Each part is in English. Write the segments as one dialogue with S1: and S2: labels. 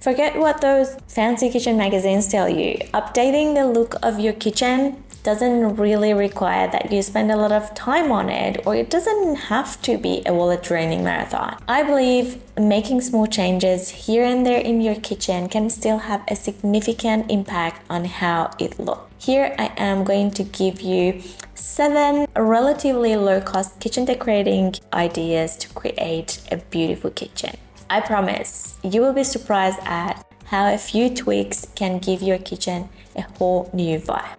S1: Forget what those fancy kitchen magazines tell you. Updating the look of your kitchen doesn't really require that you spend a lot of time on it, or it doesn't have to be a wallet draining marathon. I believe making small changes here and there in your kitchen can still have a significant impact on how it looks. Here I am going to give you 7 relatively low-cost kitchen decorating ideas to create a beautiful kitchen. I promise you will be surprised at how a few tweaks can give your kitchen a whole new vibe.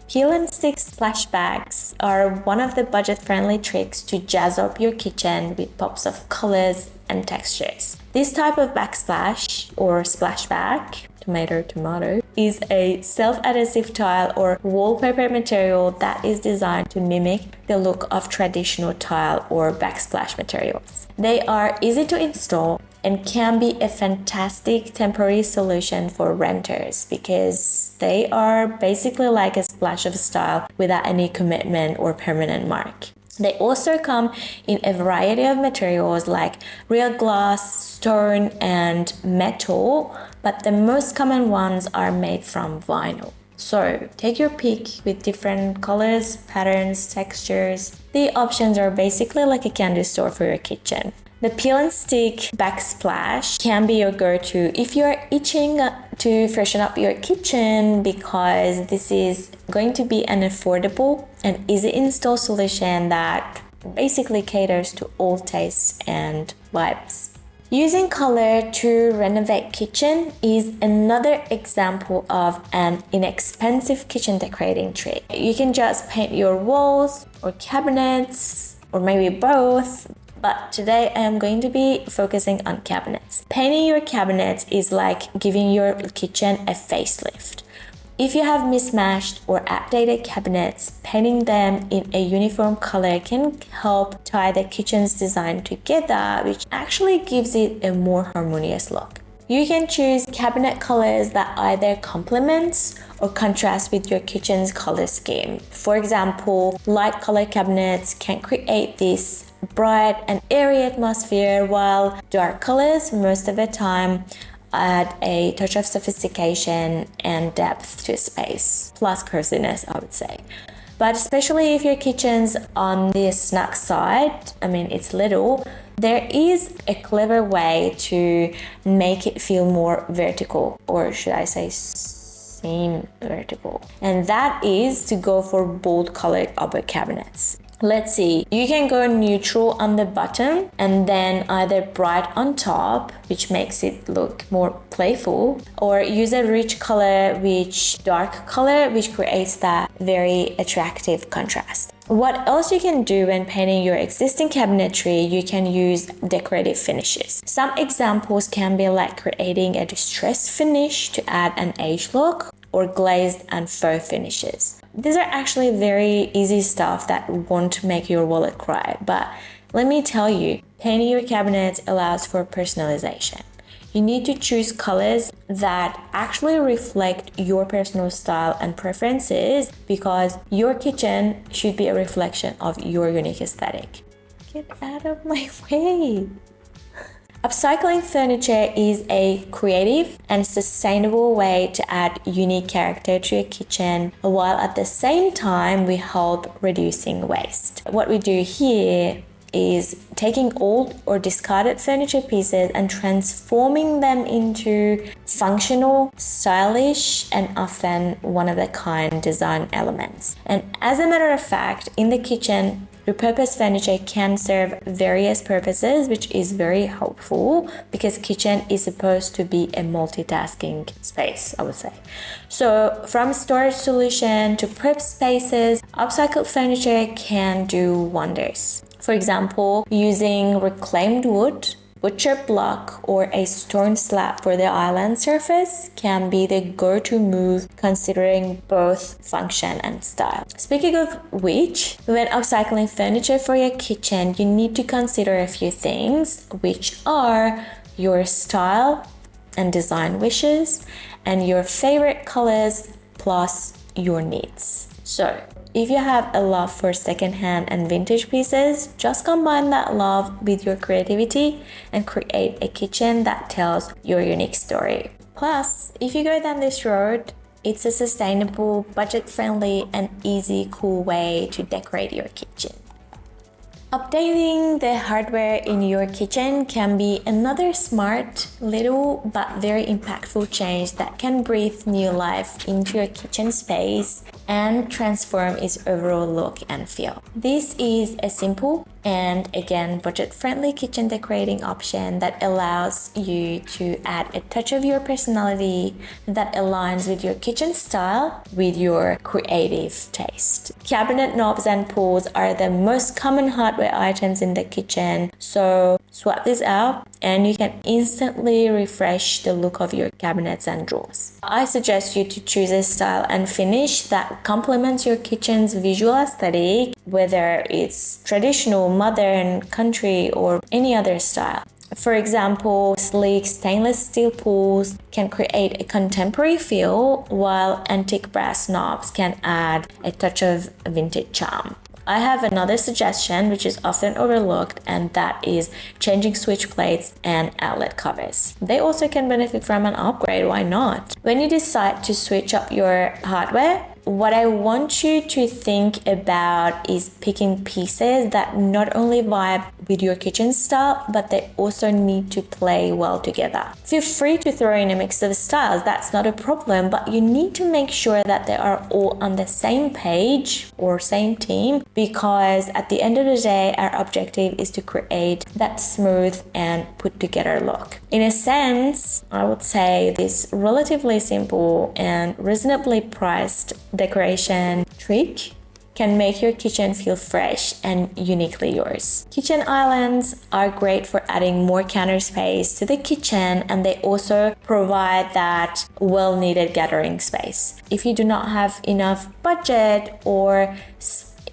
S1: Peel and stick splash bags are one of the budget-friendly tricks to jazz up your kitchen with pops of colors and textures. This type of backsplash or splash bag, tomato, is a self-adhesive tile or wallpaper material that is designed to mimic the look of traditional tile or backsplash materials. They are easy to install and can be a fantastic temporary solution for renters because they are basically like a splash of style without any commitment or permanent mark. They also come in a variety of materials like real glass, stone, and metal, but the most common ones are made from vinyl. So take your pick with different colors, patterns, textures. The options are basically like a candy store for your kitchen. The peel and stick backsplash can be your go-to if you're itching to freshen up your kitchen, because this is going to be an affordable and easy install solution that basically caters to all tastes and vibes. Using color to renovate kitchen is another example of an inexpensive kitchen decorating trick. You can just paint your walls or cabinets, or maybe both. But today I am going to be focusing on cabinets. Painting your cabinets is like giving your kitchen a facelift. If you have mismatched or outdated cabinets, painting them in a uniform color can help tie the kitchen's design together, which actually gives it a more harmonious look. You can choose cabinet colors that either complement or contrast with your kitchen's color scheme. For example, light color cabinets can create this bright and airy atmosphere, while dark colors most of the time add a touch of sophistication and depth to space, plus coziness, I would say. But especially if your kitchen's on the snug side, it's little, there is a clever way to make it feel more vertical, or should I say seem vertical, and that is to go for bold colored upper cabinets. Let's see, you can go neutral on the bottom and then either bright on top, which makes it look more playful, or use a rich color, dark color, which creates that very attractive contrast. What else you can do when painting your existing cabinetry, you can use decorative finishes. Some examples can be like creating a distressed finish to add an age look, or glazed and faux finishes. These are actually very easy stuff that won't make your wallet cry, but let me tell you, painting your cabinets allows for personalization. You need to choose colors that actually reflect your personal style and preferences, because your kitchen should be a reflection of your unique aesthetic. Get out of my way! Upcycling furniture is a creative and sustainable way to add unique character to your kitchen, while at the same time we help reducing waste. What we do here is taking old or discarded furniture pieces and transforming them into functional, stylish, and often one-of-a-kind design elements. And as a matter of fact, in the kitchen, repurposed furniture can serve various purposes, which is very helpful because kitchen is supposed to be a multitasking space, I would say. So from storage solution to prep spaces, upcycled furniture can do wonders. For example, using reclaimed wood, butcher block, or a stone slab for the island surface can be the go-to move, considering both function and style. Speaking of which, when upcycling furniture for your kitchen, you need to consider a few things, which are your style and design wishes, and your favorite colors, plus your needs. So, if you have a love for secondhand and vintage pieces, just combine that love with your creativity and create a kitchen that tells your unique story. Plus, if you go down this road, it's a sustainable, budget-friendly, and easy, cool way to decorate your kitchen. Updating the hardware in your kitchen can be another smart, little, but very impactful change that can breathe new life into your kitchen space and transform its overall look and feel. This is a simple and again budget-friendly kitchen decorating option that allows you to add a touch of your personality that aligns with your kitchen style with your creative taste. Cabinet knobs and pulls are the most common hardware items in the kitchen, so swap this out and you can instantly refresh the look of your cabinets and drawers. I suggest you to choose a style and finish that complements your kitchen's visual aesthetic, whether it's traditional, modern, country, or any other style. For example, sleek stainless steel pulls can create a contemporary feel, while antique brass knobs can add a touch of vintage charm. I have another suggestion which is often overlooked, and that is changing switch plates and outlet covers. They also can benefit from an upgrade, why not? When you decide to switch up your hardware, what I want you to think about is picking pieces that not only vibe with your kitchen style, but they also need to play well together. Feel free to throw in a mix of styles, that's not a problem, but you need to make sure that they are all on the same page or same team, because at the end of the day, our objective is to create that smooth and put together look. In a sense, I would say this relatively simple and reasonably priced decoration trick can make your kitchen feel fresh and uniquely yours. Kitchen islands are great for adding more counter space to the kitchen, and they also provide that well-needed gathering space. If you do not have enough budget or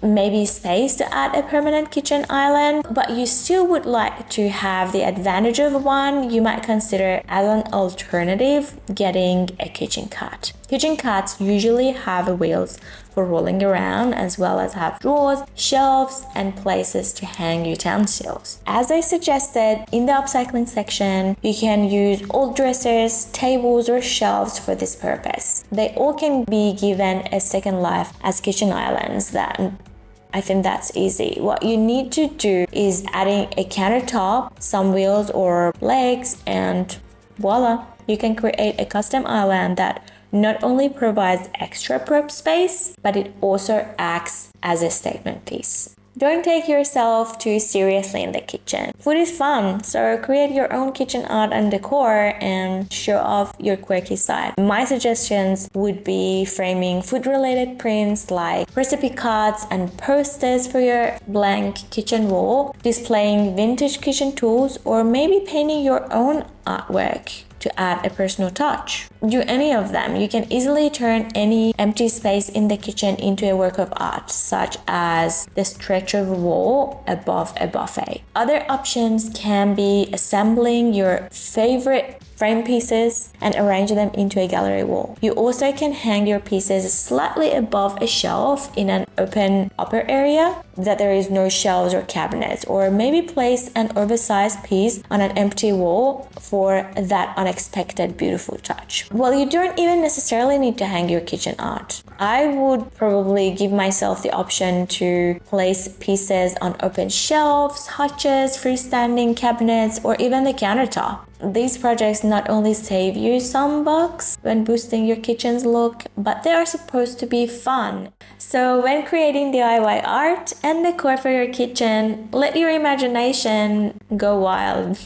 S1: maybe space to add a permanent kitchen island, but you still would like to have the advantage of one, you might consider as an alternative getting a kitchen cart. Kitchen carts usually have wheels for rolling around, as well as have drawers, shelves, and places to hang utensils. As I suggested in the upcycling section, you can use old dressers, tables, or shelves for this purpose. They all can be given a second life as kitchen islands. I think that's easy. What you need to do is adding a countertop, some wheels or legs, and voila, you can create a custom island that not only provides extra prep space, but it also acts as a statement piece. Don't take yourself too seriously in the kitchen. Food is fun, so create your own kitchen art and decor and show off your quirky side. My suggestions would be framing food-related prints like recipe cards and posters for your blank kitchen wall, displaying vintage kitchen tools, or maybe painting your own artwork to add a personal touch. Do any of them. You can easily turn any empty space in the kitchen into a work of art, such as the stretch of wall above a buffet. Other options can be assembling your favorite frame pieces and arrange them into a gallery wall. You also can hang your pieces slightly above a shelf in an open upper area that there is no shelves or cabinets, or maybe place an oversized piece on an empty wall for that unexpected beautiful touch. Well, you don't even necessarily need to hang your kitchen art. I would probably give myself the option to place pieces on open shelves, hutches, freestanding cabinets, or even the countertop. These projects not only save you some bucks when boosting your kitchen's look, but they are supposed to be fun. So when creating DIY art and decor for your kitchen, let your imagination go wild.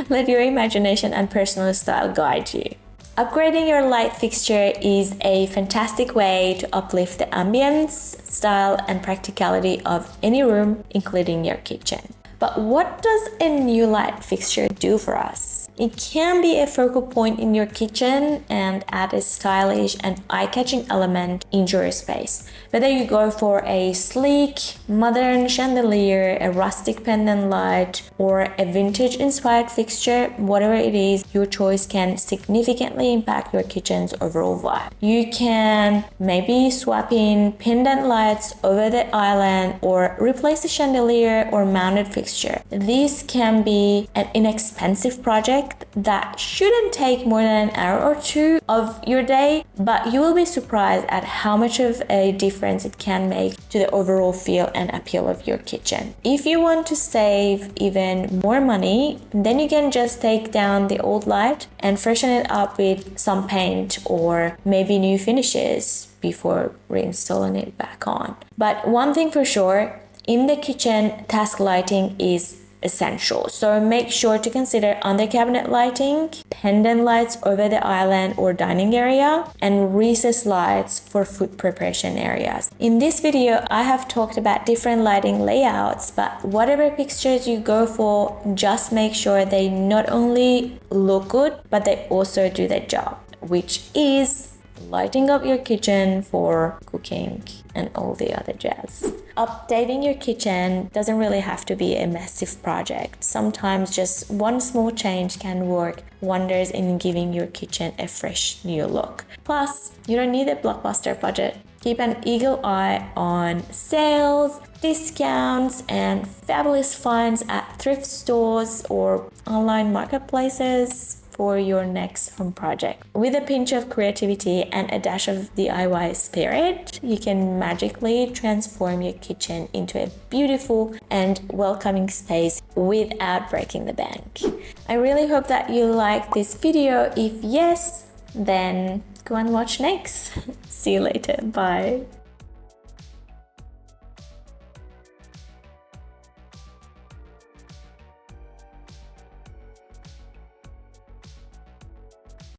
S1: Let your imagination and personal style guide you. Upgrading your light fixture is a fantastic way to uplift the ambience, style, and practicality of any room, including your kitchen. But what does a new light fixture do for us? It can be a focal point in your kitchen and add a stylish and eye-catching element into your space. Whether you go for a sleek, modern chandelier, a rustic pendant light, or a vintage-inspired fixture, whatever it is, your choice can significantly impact your kitchen's overall vibe. You can maybe swap in pendant lights over the island or replace a chandelier or mounted fixture. This can be an inexpensive project that shouldn't take more than an hour or two of your day, but you will be surprised at how much of a difference it can make to the overall feel and appeal of your kitchen. If you want to save even more money, then you can just take down the old light and freshen it up with some paint or maybe new finishes before reinstalling it back on. But one thing for sure, in the kitchen, task lighting is essential. So make sure to consider under cabinet lighting, pendant lights over the island or dining area, and recessed lights for food preparation areas. In this video, I have talked about different lighting layouts, but whatever fixtures you go for, just make sure they not only look good, but they also do their job, which is lighting up your kitchen for cooking and all the other jazz. Updating your kitchen doesn't really have to be a massive project. Sometimes just one small change can work wonders in giving your kitchen a fresh new look. Plus, you don't need a blockbuster budget. Keep an eagle eye on sales, discounts, and fabulous finds at thrift stores or online marketplaces for your next home project. With a pinch of creativity and a dash of DIY spirit, you can magically transform your kitchen into a beautiful and welcoming space without breaking the bank. I really hope that you like this video. If yes, then go and watch next. See you later. Bye.